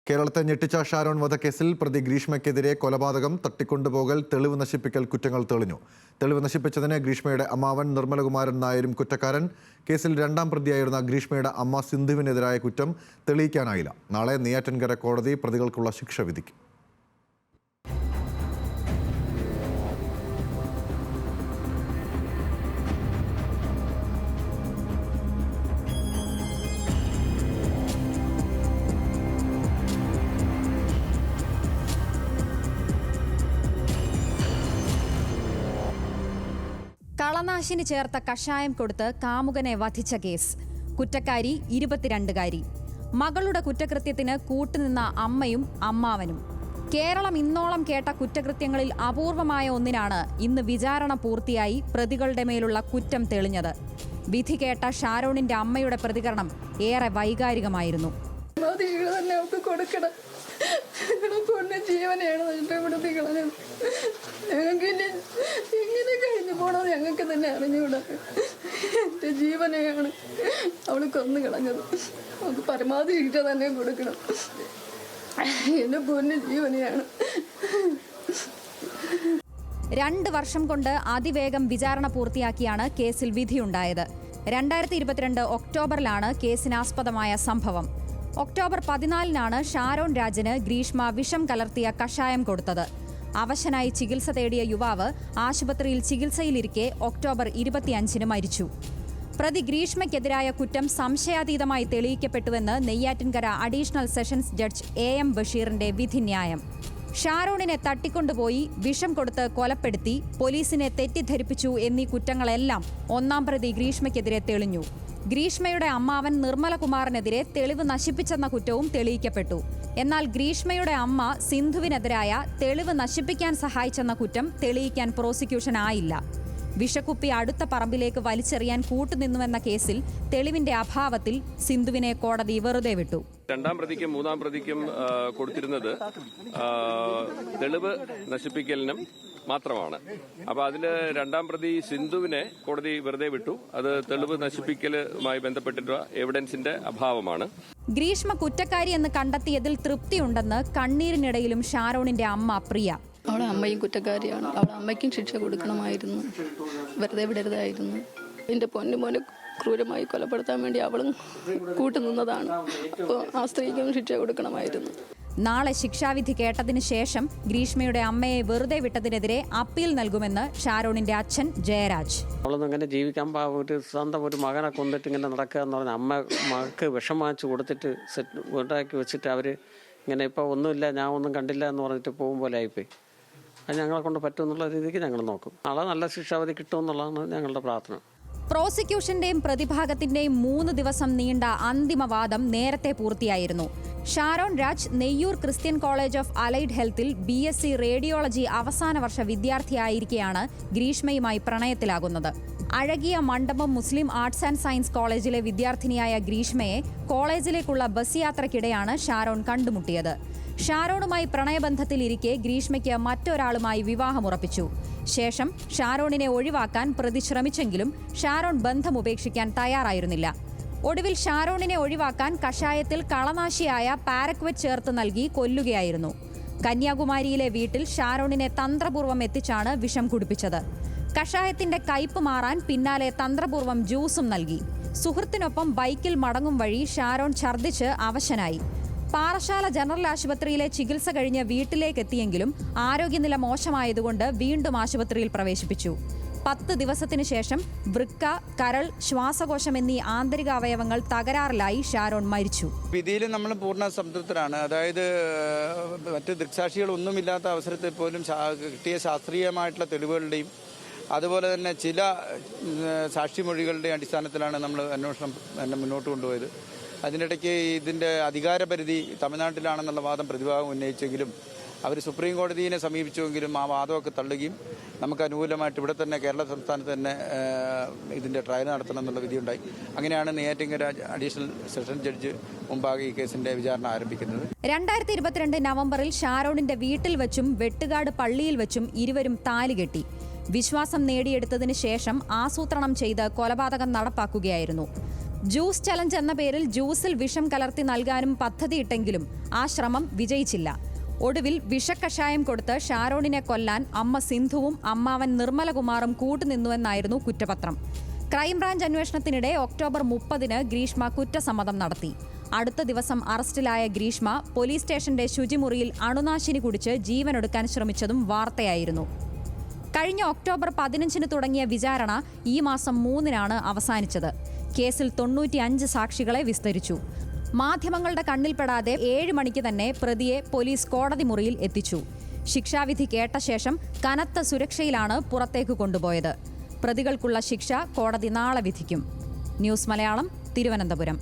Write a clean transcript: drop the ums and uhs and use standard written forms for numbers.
കേരളത്തെ ഞെട്ടിച്ച ഷാരോൺ വധക്കേസിൽ പ്രതി ഗ്രീഷ്മയ്ക്കെതിരെ കൊലപാതകം, തട്ടിക്കൊണ്ടുപോകൽ, തെളിവ് നശിപ്പിക്കൽ കുറ്റങ്ങൾ തെളിഞ്ഞു. തെളിവ് നശിപ്പിച്ചതിന് ഗ്രീഷ്മയുടെ അമ്മാവൻ നിർമ്മലകുമാരൻ നായരും കുറ്റക്കാരൻ. കേസിൽ രണ്ടാം പ്രതിയായിരുന്ന ഗ്രീഷ്മയുടെ അമ്മ സിന്ധുവിനെതിരായ കുറ്റം തെളിയിക്കാനായില്ല. നാളെ നെയ്യാറ്റിൻകര കോടതി പ്രതികൾക്കുള്ള ശിക്ഷ വിധിക്കും. കളനാശിനി ചേർത്ത കഷായം കൊടുത്ത് കാമുകനെ വധിച്ച കേസ്. കുറ്റക്കാരി 22കാരി. മകളുടെ കുറ്റകൃത്യത്തിന് കൂട്ടുനിന്ന അമ്മയും അമ്മാവനും. കേരളം ഇന്നോളം കേട്ട കുറ്റകൃത്യങ്ങളിൽ അപൂർവമായ ഒന്നിനാണ് ഇന്ന് വിചാരണ പൂർത്തിയായി പ്രതികളുടെ മേലുള്ള കുറ്റം തെളിഞ്ഞത്. വിധി കേട്ട ഷാരോണിന്റെ അമ്മയുടെ പ്രതികരണം ഏറെ വൈകാരികമായിരുന്നു. ജീവനെയാണ് നഷ്ടപ്പെടുത്തി കളഞ്ഞത്. ഞങ്ങൾക്ക് ഇനി എങ്ങനെ കഴിഞ്ഞു പോകണമെന്ന് ഞങ്ങൾക്ക് തന്നെ അറിഞ്ഞുകൂടാ. എൻ്റെ ജീവനെയാണ് അവൾ കൊന്നു കളഞ്ഞത്. അവൾക്ക് പരമാവധി ശിക്ഷ തന്നെ കൊടുക്കണം. എൻ്റെ പൊന്നു ജീവനെയാണ്. 2 വർഷം കൊണ്ട് അതിവേഗം വിചാരണ പൂർത്തിയാക്കിയാണ് കേസിൽ വിധിയുണ്ടായത്. 2022 ഒക്ടോബറിലാണ് കേസിനാസ്പദമായ സംഭവം. ഒക്ടോബർ 14-നാണ് ഷാരോൺ രാജിന് ഗ്രീഷ്മ വിഷം കലർത്തിയ കഷായം കൊടുത്തത്. അവശനായി ചികിത്സ തേടിയ യുവാവ് ആശുപത്രിയിൽ ചികിത്സയിലിരിക്കെ ഒക്ടോബർ 25-ന് മരിച്ചു. പ്രതി ഗ്രീഷ്മയ്ക്കെതിരായ കുറ്റം സംശയാതീതമായി തെളിയിക്കപ്പെട്ടുവെന്ന് Neyyattinkara additional sessions judge AM ബഷീറിന്റെ വിധിന്യായം. ഷാരോണിനെ തട്ടിക്കൊണ്ടുപോയി വിഷം കൊടുത്ത് കൊലപ്പെടുത്തി, പോലീസിനെ തെറ്റിദ്ധരിപ്പിച്ചു എന്നീ കുറ്റങ്ങളെല്ലാം ഒന്നാം പ്രതി ഗ്രീഷ്മയ്ക്കെതിരെ തെളിഞ്ഞു. ഗ്രീഷ്മയുടെ അമ്മാവൻ നിർമ്മലകുമാറിനെതിരെ തെളിവ് നശിപ്പിച്ചെന്ന കുറ്റവും തെളിയിക്കപ്പെട്ടു. എന്നാൽ ഗ്രീഷ്മയുടെ അമ്മ സിന്ധുവിനെതിരായ തെളിവ് നശിപ്പിക്കാൻ സഹായിച്ചെന്ന കുറ്റം തെളിയിക്കാൻ പ്രോസിക്യൂഷനായില്ല. വിഷക്കുപ്പി അടുത്ത പറമ്പിലേക്ക് വലിച്ചെറിയാൻ കൂട്ടുനിന്നുവെന്ന കേസിൽ തെളിവിന്റെ അഭാവത്തിൽ സിന്ധുവിനെ കോടതി വെറുതെ വിട്ടു. രണ്ടാം പ്രതിക്കും മൂന്നാം പ്രതിക്കും കൊടുത്തിരുന്നത് തെളിവ് നശിപ്പിക്കലിനും മാത്രമാണ്. അപ്പോൾ അതിൽ രണ്ടാം പ്രതി സിന്ധുവിനെ കോടതി വെറുതെ വിട്ടു. അത് തെളിവ് നശിപ്പിക്കലുമായി ബന്ധപ്പെട്ടിട്ടുള്ള എവിഡൻസിന്റെ അഭാവമാണ്. ഗ്രീഷ്മ കുറ്റക്കാരി എന്ന് കണ്ടെത്തിയതിൽ തൃപ്തിയുണ്ടെന്ന് കണ്ണീരിനിടയിലും ഷാരോണിന്റെ അമ്മ പ്രിയ. അവളെ അമ്മയും കുറ്റക്കാരിയാണ്. അവളെ അമ്മയ്ക്കും ശിക്ഷ കൊടുക്കണമായിരുന്നു. വെറുതെ വിടരുതായിരുന്നു. എൻ്റെ പൊന്നുമോനെ ക്രൂരമായി കൊലപ്പെടുത്താൻ വേണ്ടി അവളും കൂട്ടുനിന്നതാണ്. അപ്പോൾ ആ സ്ത്രീക്കും ശിക്ഷ കൊടുക്കണമായിരുന്നു. നാളെ ശിക്ഷാവിധി കേട്ടതിന് ശേഷം ഗ്രീഷ്മയുടെ അമ്മയെ വെറുതെ വിട്ടതിനെതിരെ അപ്പീൽ നൽകുമെന്ന് ഷാരോണിന്റെ അച്ഛൻ ജയരാജ്. അവളൊന്നും ഇങ്ങനെ ജീവിക്കാൻ സ്വന്തം ഒരു മകനെ കൊന്നിട്ട് ഇങ്ങനെ നടക്കുക എന്ന് പറഞ്ഞാൽ മകൾക്ക് വിഷം വാങ്ങിച്ച് കൊടുത്തിട്ട് ഉണ്ടാക്കി വെച്ചിട്ട് അവർ ഇങ്ങനെ ഇപ്പോൾ ഒന്നുമില്ല, ഞാൻ ഒന്നും കണ്ടില്ല എന്ന് പറഞ്ഞിട്ട് പോകും പോലെ ആയിപ്പോയി. അത് ഞങ്ങളെ കൊണ്ട് പറ്റുമെന്നുള്ള രീതിക്ക് ഞങ്ങൾ നോക്കും. നാളെ നല്ല ശിക്ഷാവിധി കിട്ടുമെന്നുള്ളതാണ് ഞങ്ങളുടെ പ്രാർത്ഥന. പ്രോസിക്യൂഷന്റെയും പ്രതിഭാഗത്തിന്റെയും 3 ദിവസം നീണ്ട അന്തിമവാദം നേരത്തെ പൂർത്തിയായിരുന്നു. Sharon Raj Neyyoor Christian college of allied ഹെൽത്തിൽ BSc റേഡിയോളജി അവസാന വർഷ വിദ്യാർത്ഥിയായിരിക്കെയാണ് ഗ്രീഷ്മയുമായി പ്രണയത്തിലാകുന്നത്. അഴകിയ മണ്ഡപം മുസ്ലിം ആർട്സ് ആൻഡ് സയൻസ് കോളേജിലെ വിദ്യാർത്ഥിനിയായ ഗ്രീഷ്മയെ കോളേജിലേക്കുള്ള ബസ് യാത്രക്കിടെയാണ് ഷാരോൺ കണ്ടുമുട്ടിയത്. ഷാരോണുമായി പ്രണയബന്ധത്തിലിരിക്കെ ഗ്രീഷ്മയ്ക്ക് മറ്റൊരാളുമായി വിവാഹമുറപ്പിച്ചു. ശേഷം ഷാരോണിനെ ഒഴിവാക്കാൻ പ്രതി ശ്രമിച്ചെങ്കിലും ഷാരോൺ ബന്ധം ഉപേക്ഷിക്കാൻ തയ്യാറായിരുന്നില്ല. ഒടുവിൽ ഷാരോണിനെ ഒഴിവാക്കാൻ കഷായത്തിൽ കളനാശിയായ പാരക്വറ്റ് ചേർത്ത് നൽകി കൊല്ലുകയായിരുന്നു. കന്യാകുമാരിയിലെ വീട്ടിൽ ഷാരോണിനെ തന്ത്രപൂർവ്വം എത്തിച്ചാണ് വിഷം കുടിപ്പിച്ചത്. കഷായത്തിന്റെ കയ്പ് മാറാൻ പിന്നാലെ തന്ത്രപൂർവ്വം ജ്യൂസും നൽകി. സുഹൃത്തിനൊപ്പം ബൈക്കിൽ മടങ്ങും വഴി ഷാരോൺ ഛർദ്ദിച്ച് അവശനായി. പാറശാല ജനറൽ ആശുപത്രിയിലെ ചികിത്സ കഴിഞ്ഞ് വീട്ടിലേക്കെത്തിയെങ്കിലും ആരോഗ്യനില മോശമായതുകൊണ്ട് വീണ്ടും ആശുപത്രിയിൽ പ്രവേശിപ്പിച്ചു. 10 ദിവസത്തിനു ശേഷം വൃക്ക, കരൾ, ശ്വാസകോശം എന്നീ ആന്തരിക അവയവങ്ങൾ തകരാറിലായി ഷാരോൺ മരിച്ചു. വിധിയിൽ നമ്മൾ പൂർണ്ണ സംതൃപ്തരാണ്. അതായത് മറ്റ് ദൃക്സാക്ഷികളൊന്നുമില്ലാത്ത അവസരത്തിൽ പോലും കിട്ടിയ ശാസ്ത്രീയമായിട്ടുള്ള തെളിവുകളുടെയും അതുപോലെ തന്നെ ചില സാക്ഷിമൊഴികളുടെയും അടിസ്ഥാനത്തിലാണ് നമ്മൾ അന്വേഷണം മുന്നോട്ട് കൊണ്ടുപോയത്. അതിനിടയ്ക്ക് ഇതിൻ്റെ അധികാരപരിധി തമിഴ്നാട്ടിലാണെന്നുള്ള വാദം പ്രതിഭാഗം ഉന്നയിച്ചെങ്കിലും അവർ സുപ്രീം കോടതിയെ സമീപിച്ചുവെങ്കിലും ആ വാദമൊക്കെ തള്ളുകയും നമുക്ക് അനുകൂലമായിട്ട് ഇവിടെ തന്നെ കേരള സംസ്ഥാനത്ത് തന്നെ ഇതിൻ്റെ ട്രയൽ നടത്തണം എന്നുള്ള വിധിയുണ്ടായി. അങ്ങനെയാണ് നെയ്യാറ്റിൻകര അഡീഷണൽ സെഷൻ ജഡ്ജ് മുമ്പാകെ ഈ കേസിന്റെ വിചാരണ ആരംഭിക്കുന്നത്. 2022 നവംബറിൽ ഷാരോണിന്റെ വീട്ടിൽ വെച്ചും വെട്ടുകാട് പള്ളിയിൽ വെച്ചും ഇരുവരും താലികെട്ടി. വിശ്വാസം നേടിയെടുത്തതിന് ശേഷം ആസൂത്രണം ചെയ്ത് കൊലപാതകം നടപ്പാക്കുകയായിരുന്നു. ജ്യൂസ് ചലഞ്ച് എന്ന പേരിൽ ജ്യൂസിൽ വിഷം കലർത്തി നൽകാനും പദ്ധതിയിട്ടെങ്കിലും ആ ശ്രമം വിജയിച്ചില്ല. ഒടുവിൽ വിഷക്കഷായം കൊടുത്ത് ഷാരോണിനെ കൊല്ലാൻ അമ്മ സിന്ധുവും അമ്മാവൻ നിർമ്മലകുമാറും കൂട്ടുനിന്നുവെന്നായിരുന്നു കുറ്റപത്രം. ക്രൈംബ്രാഞ്ച് അന്വേഷണത്തിനിടെ ഒക്ടോബർ 30 ഗ്രീഷ്മ കുറ്റസമ്മതം നടത്തി. അടുത്ത ദിവസം അറസ്റ്റിലായ ഗ്രീഷ്മ പോലീസ് സ്റ്റേഷന്റെ ശുചിമുറിയിൽ അണുനാശിനി കുടിച്ച് ജീവനൊടുക്കാൻ ശ്രമിച്ചതും വാർത്തയായിരുന്നു. കഴിഞ്ഞ ഒക്ടോബർ 15 തുടങ്ങിയ വിചാരണ ഈ മാസം 3 അവസാനിച്ചത്. കേസിൽ 95 സാക്ഷികളെ വിസ്തരിച്ചു. മാധ്യമങ്ങളുടെ കണ്ണിൽപ്പെടാതെ 7 മണിക്ക് തന്നെ പ്രതിയെ പോലീസ് കോടതി മുറിയിൽ എത്തിച്ചു. ശിക്ഷാവിധി കേട്ട ശേഷം കനത്ത സുരക്ഷയിലാണ് പുറത്തേക്ക് കൊണ്ടുപോയത്. പ്രതികൾക്കുള്ള ശിക്ഷ കോടതി നാളെ വിധിക്കും. ന്യൂസ് മലയാളം, തിരുവനന്തപുരം.